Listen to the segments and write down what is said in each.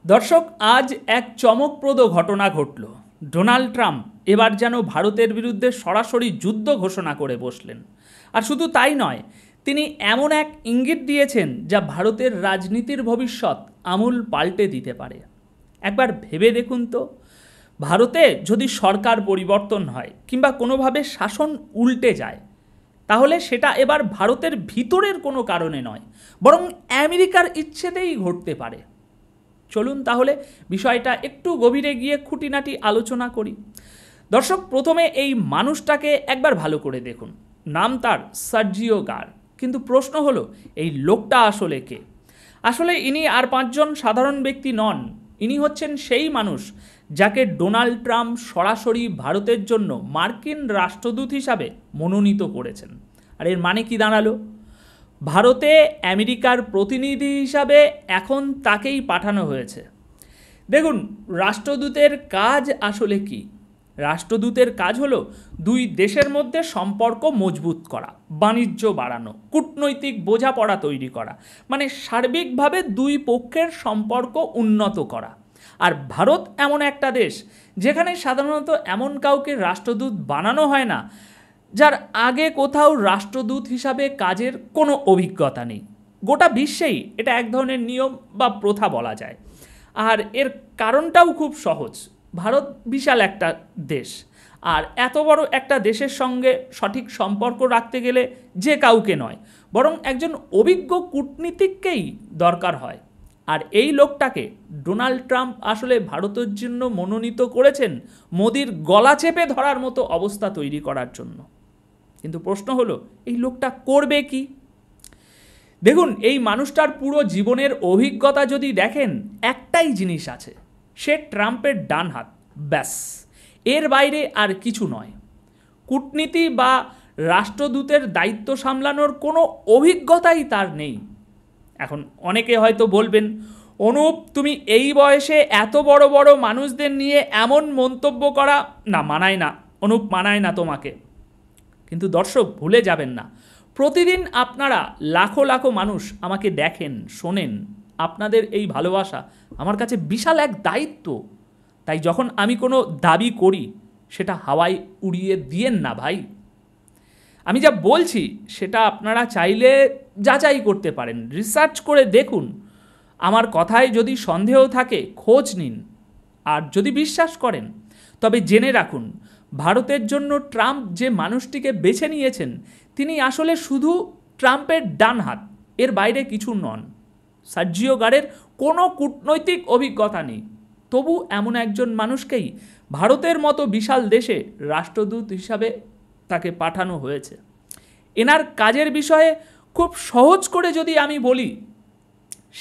দর্শক, আজ এক চমকপ্রদ ঘটনা ঘটল। ডোনাল্ড ট্রাম্প এবার যেন ভারতের বিরুদ্ধে সরাসরি যুদ্ধ ঘোষণা করে বসলেন। আর শুধু তাই নয়, তিনি এমন এক ইঙ্গিত দিয়েছেন যা ভারতের রাজনীতির ভবিষ্যৎ আমূল পাল্টে দিতে পারে। একবার ভেবে দেখুন তো, ভারতে যদি সরকার পরিবর্তন হয় কিংবা কোনোভাবে শাসন উল্টে যায়, তাহলে সেটা এবার ভারতের ভিতরের কোনো কারণে নয়, বরং আমেরিকার ইচ্ছেতেই ঘটতে পারে। চলুন তাহলে বিষয়টা একটু গভীরে গিয়ে খুঁটিনাটি আলোচনা করি। দর্শক, প্রথমে এই মানুষটাকে একবার ভালো করে দেখুন। নাম তার সার্জিও গার। কিন্তু প্রশ্ন হলো, এই লোকটা আসলে কে? আসলে ইনি আর পাঁচজন সাধারণ ব্যক্তি নন। ইনি হচ্ছেন সেই মানুষ যাকে ডোনাল্ড ট্রাম্প সরাসরি ভারতের জন্য মার্কিন রাষ্ট্রদূত হিসাবে মনোনীত করেছেন। আর এর মানে কি দাঁড়ালো? ভারতে আমেরিকার প্রতিনিধি হিসাবে এখন তাকেই পাঠানো হয়েছে। দেখুন, রাষ্ট্রদূতের কাজ আসলে কি? রাষ্ট্রদূতের কাজ হলো দুই দেশের মধ্যে সম্পর্ক মজবুত করা, বাণিজ্য বাড়ানো, কূটনৈতিক বোঝাপড়া তৈরি করা, মানে সার্বিকভাবে দুই পক্ষের সম্পর্ক উন্নত করা। আর ভারত এমন একটা দেশ যেখানে সাধারণত এমন কাউকে রাষ্ট্রদূত বানানো হয় না যার আগে কোথাও রাষ্ট্রদূত হিসাবে কাজের কোনো অভিজ্ঞতা নেই। গোটা বিশ্বেই এটা এক ধরনের নিয়ম বা প্রথা বলা যায়। আর এর কারণটাও খুব সহজ। ভারত বিশাল একটা দেশ, আর এত বড় একটা দেশের সঙ্গে সঠিক সম্পর্ক রাখতে গেলে যে কাউকে নয়, বরং একজন অভিজ্ঞ কূটনীতিককেই দরকার হয়। আর এই লোকটাকে ডোনাল্ড ট্রাম্প আসলে ভারতের জন্য মনোনীত করেছেন মোদির গলা চেপে ধরার মতো অবস্থা তৈরি করার জন্য। কিন্তু প্রশ্ন হলো, এই লোকটা করবে কি? দেখুন, এই মানুষটার পুরো জীবনের অভিজ্ঞতা যদি দেখেন, একটাই জিনিস আছে, সে ট্রাম্পের ডান হাত, ব্যাস। এর বাইরে আর কিছু নয়। কূটনীতি বা রাষ্ট্রদূতের দায়িত্ব সামলানোর কোনো অভিজ্ঞতাই তার নেই। এখন অনেকে হয়তো বলবেন, অনুপ, তুমি এই বয়সে এত বড় বড় মানুষদের নিয়ে এমন মন্তব্য করা না, মানায় না অনুপ, মানায় না তোমাকে। কিন্তু দর্শক, ভুলে যাবেন না, প্রতিদিন আপনারা লাখো লাখো মানুষ আমাকে দেখেন, শোনেন। আপনাদের এই ভালোবাসা আমার কাছে বিশাল এক দায়িত্ব। তাই যখন আমি কোনো দাবি করি, সেটা হাওয়ায় উড়িয়ে দিয়েন না ভাই। আমি যা বলছি সেটা আপনারা চাইলে যাচাই করতে পারেন, রিসার্চ করে দেখুন। আমার কথায় যদি সন্দেহ থাকে, খোঁজ নিন। আর যদি বিশ্বাস করেন, তবে জেনে রাখুন, ভারতের জন্য ট্রাম্প যে মানুষটিকে বেছে নিয়েছেন, তিনি আসলে শুধু ট্রাম্পের ডান হাত, এর বাইরে কিছু নন। সার্জিও গারের কোনো কূটনৈতিক অভিজ্ঞতা নেই, তবু এমন একজন মানুষকেই ভারতের মতো বিশাল দেশে রাষ্ট্রদূত হিসাবে তাকে পাঠানো হয়েছে। এনার কাজের বিষয়ে খুব সহজ করে যদি আমি বলি,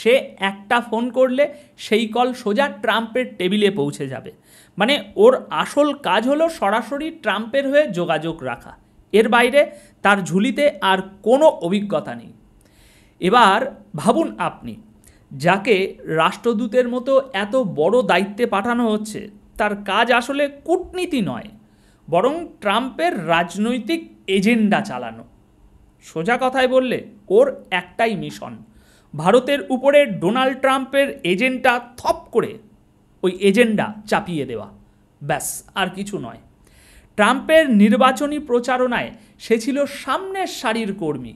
সে একটা ফোন করলে সেই কল সোজা ট্রাম্পের টেবিলে পৌঁছে যাবে। মানে ওর আসল কাজ হলো সরাসরি ট্রাম্পের হয়ে যোগাযোগ রাখা। এর বাইরে তার ঝুলিতে আর কোনো অভিজ্ঞতা নেই। এবার ভাবুন, আপনি যাকে রাষ্ট্রদূতের মতো এত বড় দায়িত্বে পাঠানো হচ্ছে, তার কাজ আসলে কূটনীতি নয়, বরং ট্রাম্পের রাজনৈতিক এজেন্ডা চালানো। সোজা কথায় বললে, ওর একটাই মিশন, ভারতের উপরে ডোনাল্ড ট্রাম্পের এজেন্ডা থপ করে ওই এজেন্ডা চাপিয়ে দেওয়া, ব্যাস, আর কিছু নয়। ট্রাম্পের নির্বাচনী প্রচারণায় সে ছিল সামনের সারির কর্মী।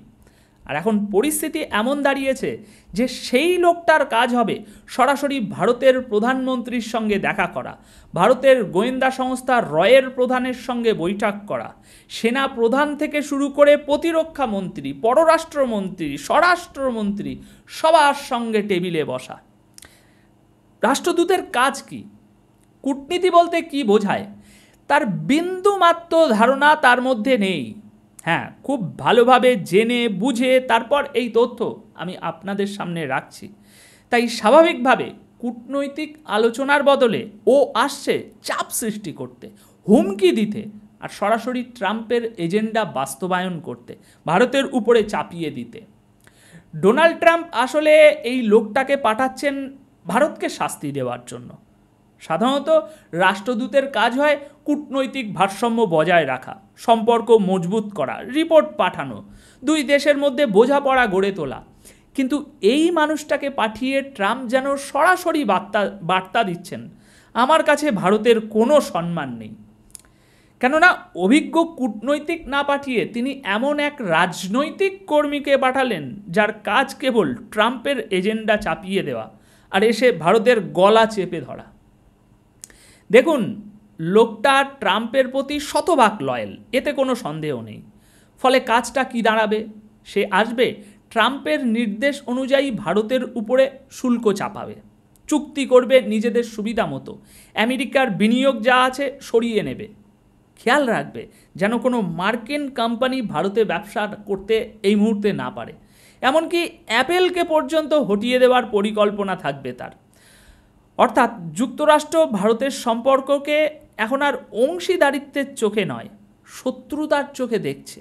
আর এখন পরিস্থিতি এমন দাঁড়িয়েছে যে সেই লোকটার কাজ হবে সরাসরি ভারতের প্রধানমন্ত্রীর সঙ্গে দেখা করা, ভারতের গোয়েন্দা সংস্থা রয়ের প্রধানের সঙ্গে বৈঠক করা, সেনা প্রধান থেকে শুরু করে প্রতিরক্ষা মন্ত্রী, পররাষ্ট্রমন্ত্রী, স্বরাষ্ট্রমন্ত্রী, সবার সঙ্গে টেবিলে বসা। রাষ্ট্রদূতের কাজ কি? কূটনীতি বলতে কি বোঝায়, তার বিন্দুমাত্র ধারণা তার মধ্যে নেই। হ্যাঁ, খুব ভালোভাবে জেনে বুঝে তারপর এই তথ্য আমি আপনাদের সামনে রাখছি। তাই স্বাভাবিকভাবে কূটনৈতিক আলোচনার বদলে ও আসছে চাপ সৃষ্টি করতে, হুমকি দিতে, আর সরাসরি ট্রাম্পের এজেন্ডা বাস্তবায়ন করতে, ভারতের উপরে চাপিয়ে দিতে। ডোনাল্ড ট্রাম্প আসলে এই লোকটাকে পাঠাচ্ছেন ভারতকে শাস্তি দেওয়ার জন্য। সাধারণত রাষ্ট্রদূতের কাজ হয় কূটনৈতিক ভারসাম্য বজায় রাখা, সম্পর্ক মজবুত করা, রিপোর্ট পাঠানো, দুই দেশের মধ্যে বোঝাপড়া গড়ে তোলা। কিন্তু এই মানুষটাকে পাঠিয়ে ট্রাম্প যেন সরাসরি বার্তা দিচ্ছেন, আমার কাছে ভারতের কোনো সম্মান নেই। কেননা অভিজ্ঞ কূটনৈতিক না পাঠিয়ে তিনি এমন এক রাজনৈতিক কর্মীকে পাঠালেন যার কাজ কেবল ট্রাম্পের এজেন্ডা চাপিয়ে দেওয়া আর এসে ভারতের গলা চেপে ধরা। দেখুন, লোকটা ট্রাম্পের প্রতি শতভাগ লয়াল, এতে কোনো সন্দেহ নেই। ফলে কাজটা কি দাঁড়াবে? সে আসবে ট্রাম্পের নির্দেশ অনুযায়ী ভারতের উপরে শুল্ক চাপাবে, চুক্তি করবে নিজেদের সুবিধা মতো, আমেরিকার বিনিয়োগ যা আছে সরিয়ে নেবে। খেয়াল রাখবে যেন কোনো মার্কিন কোম্পানি ভারতে ব্যবসা করতে এই মুহূর্তে না পারে। এমনকি অ্যাপেলকে পর্যন্ত হটিয়ে দেওয়ার পরিকল্পনা থাকবে তার। অর্থাৎ যুক্তরাষ্ট্র ভারতের সম্পর্ককে এখন আর অংশীদারিত্বের চোখে নয়, শত্রুতার চোখে দেখছে।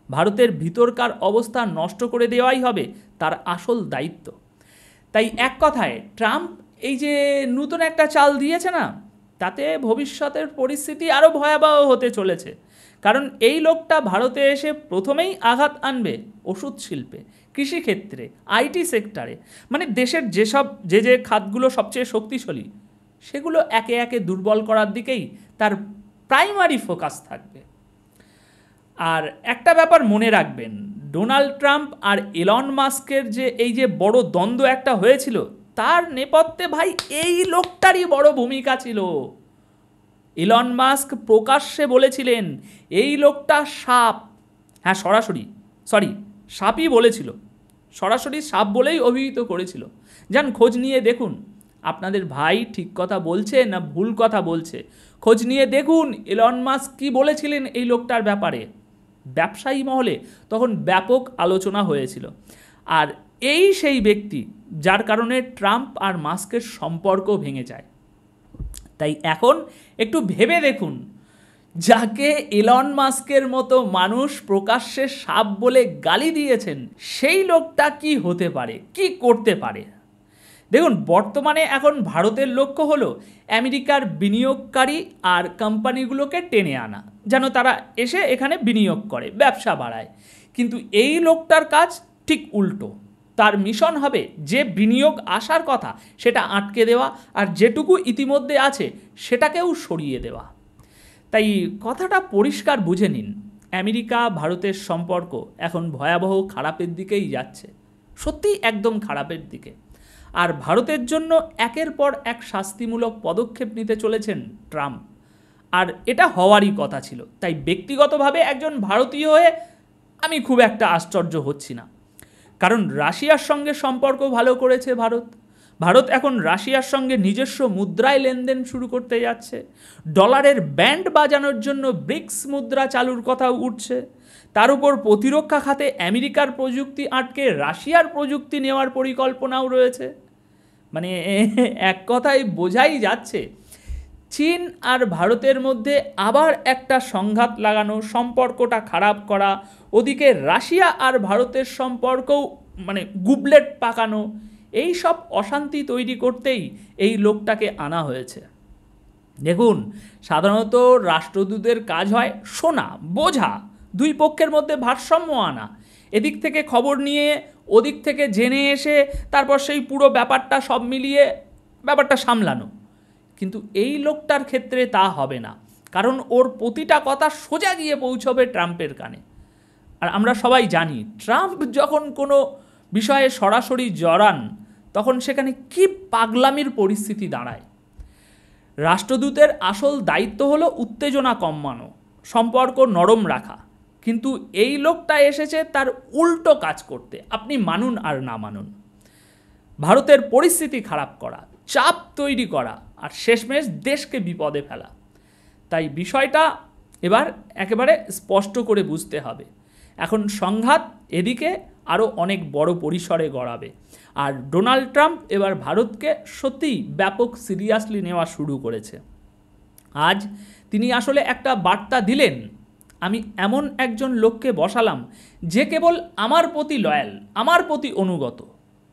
ভারতের ভিতরকার অবস্থা নষ্ট করে দেওয়াই হবে তার আসল দায়িত্ব। তাই এক কথায় ট্রাম্প এই যে নতুন একটা চাল দিয়েছে না, তাতে ভবিষ্যতের পরিস্থিতি আরও ভয়াবহ হতে চলেছে। কারণ এই লোকটা ভারতে এসে প্রথমেই আঘাত আনবে ওষুধ শিল্পে, কৃষিক্ষেত্রে, আইটি সেক্টরে, মানে দেশের যে খাতগুলো সবচেয়ে শক্তিশালী সেগুলো একে একে দুর্বল করার দিকেই তার প্রাইমারি ফোকাস থাকবে। আর একটা ব্যাপার মনে রাখবেন, ডোনাল্ড ট্রাম্প আর এলন মাস্কের এই যে বড় দ্বন্দ্ব একটা হয়েছিল, তার নেপথ্যে ভাই এই লোকটারই বড় ভূমিকা ছিল। এলন মাস্ক প্রকাশ্যে বলেছিলেন এই লোকটা সাপ, হ্যাঁ সাপই বলেছিল, সরাসরি সাপ বলেই অভিহিত করেছিল। যান খোঁজ নিয়ে দেখুন আপনাদের ভাই ঠিক কথা বলছে না ভুল কথা বলছে, খোঁজ নিয়ে দেখুন এলন মাস্ক কি বলেছিলেন এই লোকটার ব্যাপারে। ব্যবসায়ী মহলে তখন ব্যাপক আলোচনা হয়েছিল। আর এই সেই ব্যক্তি যার কারণে ট্রাম্প আর মাস্কের সম্পর্ক ভেঙে যায়। তাই এখন একটু ভেবে দেখুন, যাকে এলন মাস্কের মতো মানুষ প্রকাশ্যে সাপ বলে গালি দিয়েছেন, সেই লোকটা কি হতে পারে, কি করতে পারে। দেখুন, বর্তমানে এখন ভারতের লক্ষ্য হলো আমেরিকার বিনিয়োগকারী আর কোম্পানিগুলোকে টেনে আনা, যেন তারা এসে এখানে বিনিয়োগ করে, ব্যবসা বাড়ায়। কিন্তু এই লোকটার কাজ ঠিক উল্টো। তার মিশন হবে যে বিনিয়োগ আসার কথা সেটা আটকে দেওয়া, আর যেটুকু ইতিমধ্যে আছে সেটাকেও সরিয়ে দেওয়া। তাই কথাটা পরিষ্কার বুঝে নিন, আমেরিকা ভারতের সম্পর্ক এখন ভয়াবহ খারাপের দিকেই যাচ্ছে, সত্যিই একদম খারাপের দিকে। আর ভারতের জন্য একের পর এক শাস্তিমূলক পদক্ষেপ নিতে চলেছেন ট্রাম্প, আর এটা হওয়ারই কথা ছিল। তাই ব্যক্তিগতভাবে একজন ভারতীয় হয়ে আমি খুব একটা আশ্চর্য হচ্ছি না, কারণ রাশিয়ার সঙ্গে সম্পর্ক ভালো করেছে ভারত এখন রাশিয়ার সঙ্গে নিজস্ব মুদ্রায় লেনদেন শুরু করতে যাচ্ছে। ডলারের ব্যান্ড বাজানোর জন্য ব্রিক্স মুদ্রা চালুর কথাও উঠছে। তার উপর প্রতিরক্ষা খাতে আমেরিকার প্রযুক্তি আটকে রাশিয়ার প্রযুক্তি নেওয়ার পরিকল্পনাও রয়েছে। মানে এক কথায় বোঝাই যাচ্ছে চীন আর ভারতের মধ্যে আবার একটা সংঘাত লাগানো, সম্পর্কটা খারাপ করা, ওদিকে রাশিয়া আর ভারতের সম্পর্কও মানে গুবলেট পাকানো, এই সব অশান্তি তৈরি করতেই এই লোকটাকে আনা হয়েছে। দেখুন, সাধারণত রাষ্ট্রদূতের কাজ হয় শোনা, বোঝা, দুই পক্ষের মধ্যে ভারসাম্য আনা, এদিক থেকে খবর নিয়ে ওদিক থেকে জেনে এসে তারপর সেই পুরো ব্যাপারটা সব মিলিয়ে ব্যাপারটা সামলানো। কিন্তু এই লোকটার ক্ষেত্রে তা হবে না, কারণ ওর প্রতিটা কথা সোজা গিয়ে পৌঁছবে ট্রাম্পের কানে। আর আমরা সবাই জানি ট্রাম্প যখন কোনো বিষয়ে সরাসরি জড়ান তখন সেখানে কি পাগলামির পরিস্থিতি দাঁড়ায়। রাষ্ট্রদূতের আসল দায়িত্ব হলো উত্তেজনা কমানো, সম্পর্ক নরম রাখা, কিন্তু এই লোকটা এসেছে তার উল্টো কাজ করতে। আপনি মানুন আর না মানুন, ভারতের পরিস্থিতি খারাপ করা, চাপ তৈরি করা, আর শেষমেশ দেশকে বিপদে ফেলা। তাই বিষয়টা এবার একেবারে স্পষ্ট করে বুঝতে হবে, এখন সংঘাত এদিকে আরও অনেক বড় পরিসরে গড়াবে। আর ডোনাল্ড ট্রাম্প এবার ভারতকে সত্যিই ব্যাপক সিরিয়াসলি নেওয়া শুরু করেছে। আজ তিনি আসলে একটা বার্তা দিলেন, আমি এমন একজন লোককে বসালাম যে কেবল আমার প্রতি লয়াল, আমার প্রতি অনুগত,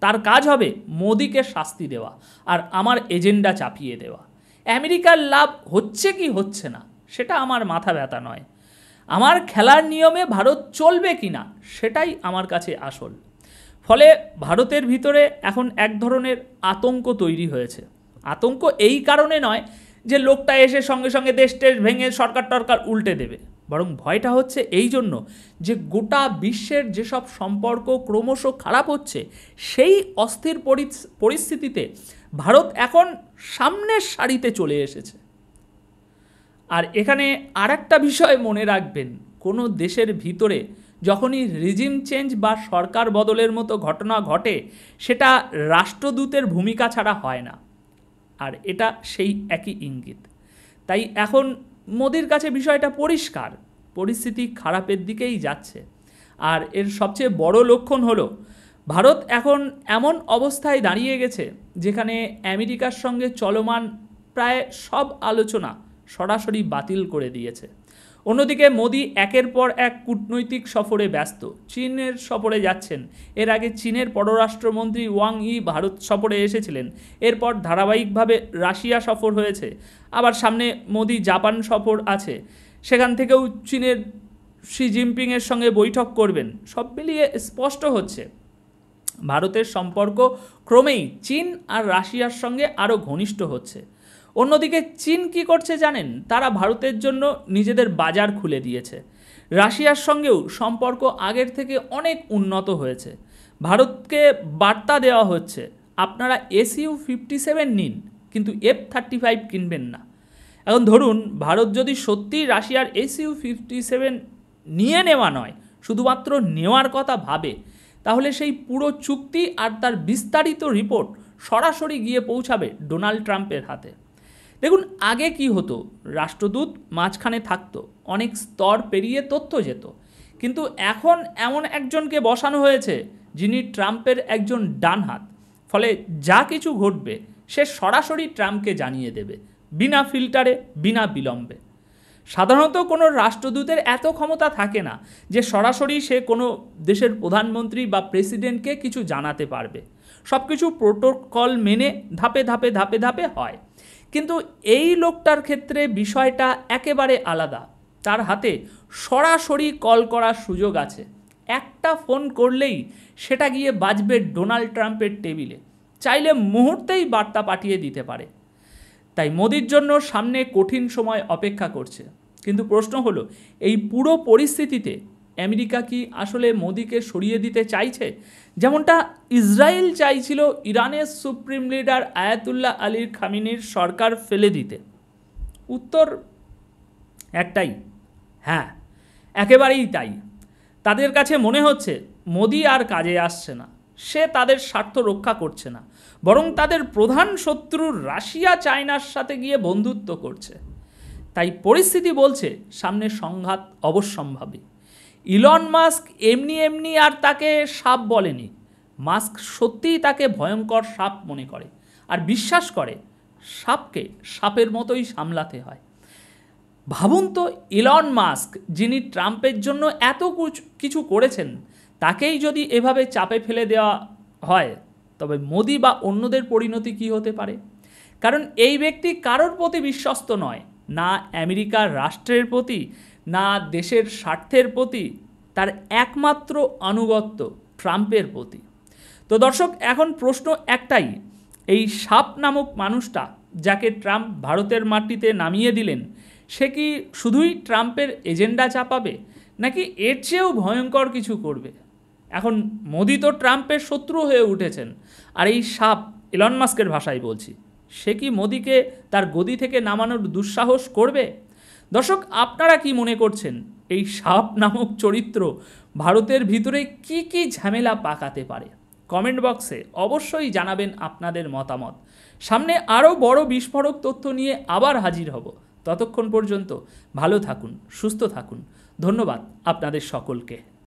তার কাজ হবে মোদিকে শাস্তি দেওয়া আর আমার এজেন্ডা চাপিয়ে দেওয়া। আমেরিকার লাভ হচ্ছে কি হচ্ছে না সেটা আমার মাথা ব্যথা নয়, আমার খেলার নিয়মে ভারত চলবে কি না সেটাই আমার কাছে আসল। ফলে ভারতের ভিতরে এখন এক ধরনের আতঙ্ক তৈরি হয়েছে। আতঙ্ক এই কারণে নয় যে লোকটা এসে সঙ্গে সঙ্গে দেশ টেশ ভেঙে সরকার টরকার উল্টে দেবে, বরং ভয়টা হচ্ছে এই জন্য যে গোটা বিশ্বের যেসব সম্পর্ক ক্রমশ খারাপ হচ্ছে, সেই অস্থির পরিস্থিতিতে ভারত এখন সামনের সারিতে চলে এসেছে। আর এখানে আর একটা বিষয় মনে রাখবেন, কোনো দেশের ভিতরে যখনই রিজিম চেঞ্জ বা সরকার বদলের মতো ঘটনা ঘটে, সেটা রাষ্ট্রদূতের ভূমিকা ছাড়া হয় না। আর এটা সেই একই ইঙ্গিত। তাই এখন মোদির কাছে বিষয়টা পরিষ্কার, পরিস্থিতি খারাপের দিকেই যাচ্ছে। আর এর সবচেয়ে বড় লক্ষণ হলো ভারত এখন এমন অবস্থায় দাঁড়িয়ে গেছে যেখানে আমেরিকার সঙ্গে চলমান প্রায় সব আলোচনা সরাসরি বাতিল করে দিয়েছে। অন্যদিকে মোদি একের পর এক কূটনৈতিক সফরে ব্যস্ত, চীনের সফরে যাচ্ছেন। এর আগে চীনের পররাষ্ট্রমন্ত্রী ওয়াং ই ভারত সফরে এসেছিলেন, এরপর ধারাবাহিকভাবে রাশিয়া সফর হয়েছে, আবার সামনে মোদি জাপান সফর আছে, সেখান থেকেও চীনের শি জিনপিংয়ের সঙ্গে বৈঠক করবেন। সব মিলিয়ে স্পষ্ট হচ্ছে ভারতের সম্পর্ক ক্রমেই চীন আর রাশিয়ার সঙ্গে আরও ঘনিষ্ঠ হচ্ছে। অন্যদিকে চীন কি করছে জানেন? তারা ভারতের জন্য নিজেদের বাজার খুলে দিয়েছে। রাশিয়ার সঙ্গেও সম্পর্ক আগের থেকে অনেক উন্নত হয়েছে। ভারতকে বার্তা দেওয়া হচ্ছে, আপনারা SU-57 নিন, কিন্তু F-35 কিনবেন না। এখন ধরুন ভারত যদি সত্যিই রাশিয়ার SU-57 নিয়ে নেওয়া নয়, শুধুমাত্র নেওয়ার কথা ভাবে, তাহলে সেই পুরো চুক্তি আর তার বিস্তারিত রিপোর্ট সরাসরি গিয়ে পৌঁছাবে ডোনাল্ড ট্রাম্পের হাতে। দেখুন, আগে কি হতো, রাষ্ট্রদূত মাঝখানে থাকতো, অনেক স্তর পেরিয়ে তথ্য যেত। কিন্তু এখন এমন একজনকে বসানো হয়েছে যিনি ট্রাম্পের একজন ডান হাত। ফলে যা কিছু ঘটবে সে সরাসরি ট্রাম্পকে জানিয়ে দেবে, বিনা ফিল্টারে, বিনা বিলম্বে। সাধারণত কোনো রাষ্ট্রদূতের এত ক্ষমতা থাকে না যে সরাসরি সে কোনো দেশের প্রধানমন্ত্রী বা প্রেসিডেন্টকে কিছু জানাতে পারবে। সব কিছু প্রোটোকল মেনে ধাপে ধাপে ধাপে ধাপে হয়। কিন্তু এই লোকটার ক্ষেত্রে বিষয়টা একেবারে আলাদা। তার হাতে সরাসরি কল করার সুযোগ আছে। একটা ফোন করলেই সেটা গিয়ে বাজবে ডোনাল্ড ট্রাম্পের টেবিলে, চাইলে মুহূর্তেই বার্তা পাঠিয়ে দিতে পারে। তাই মোদির জন্য সামনে কঠিন সময় অপেক্ষা করছে। কিন্তু প্রশ্ন হলো, এই পুরো পরিস্থিতিতে আমেরিকা কি আসলে মোদিকে সরিয়ে দিতে চাইছে, যেমনটা ইসরায়েল চাইছিল ইরানের সুপ্রিম লিডার আয়াতুল্লাহ আলী খামেনির সরকার ফেলে দিতে? উত্তর একটাই, হ্যাঁ, একেবারেই তাই। তাদের কাছে মনে হচ্ছে মোদি আর কাজে আসছে না, সে তাদের স্বার্থ রক্ষা করছে না, বরং তাদের প্রধান শত্রু রাশিয়া চায়নার সাথে গিয়ে বন্ধুত্ব করছে। তাই পরিস্থিতি বলছে সামনে সংঘাত অবশ্যম্ভাবী। ইলন মাস্ক এমনি এমনি আর তাকে সাপ বলেনি। মাস্ক সত্যিই তাকে ভয়ঙ্কর সাপ মনে করে আর বিশ্বাস করে সাপকে সাপের মতোই সামলাতে হয়। ভাবুন তো, ইলন মাস্ক যিনি ট্রাম্পের জন্য এত কিছু করেছেন, তাকেই যদি এভাবে চাপে ফেলে দেওয়া হয়, তবে মোদি বা অন্যদের পরিণতি কী হতে পারে? কারণ এই ব্যক্তি কারোর প্রতি বিশ্বস্ত নয়, না আমেরিকার রাষ্ট্রের প্রতি, না দেশের স্বার্থের প্রতি, তার একমাত্র আনুগত্য ট্রাম্পের প্রতি। তো দর্শক, এখন প্রশ্ন একটাই, এই সাপ নামক মানুষটা যাকে ট্রাম্প ভারতের মাটিতে নামিয়ে দিলেন, সে কি শুধুই ট্রাম্পের এজেন্ডা চাপাবে, নাকি এর চেয়েও ভয়ঙ্কর কিছু করবে? এখন মোদি তো ট্রাম্পের শত্রু হয়ে উঠেছেন, আর এই সাপ, ইলন মাস্কের ভাষায় বলছি, সে কি মোদিকে তার গদি থেকে নামানোর দুঃসাহস করবে? দর্শক, আপনারা কি মনে করছেন এই সাপ নামক চরিত্র ভারতের ভিতরে কি কি ঝামেলা পাকাতে পারে? কমেন্ট বক্সে অবশ্যই জানাবেন আপনাদের মতামত। সামনে আরও বড় বিস্ফোরক তথ্য নিয়ে আবার হাজির হব। ততক্ষণ পর্যন্ত ভালো থাকুন, সুস্থ থাকুন। ধন্যবাদ আপনাদের সকলকে।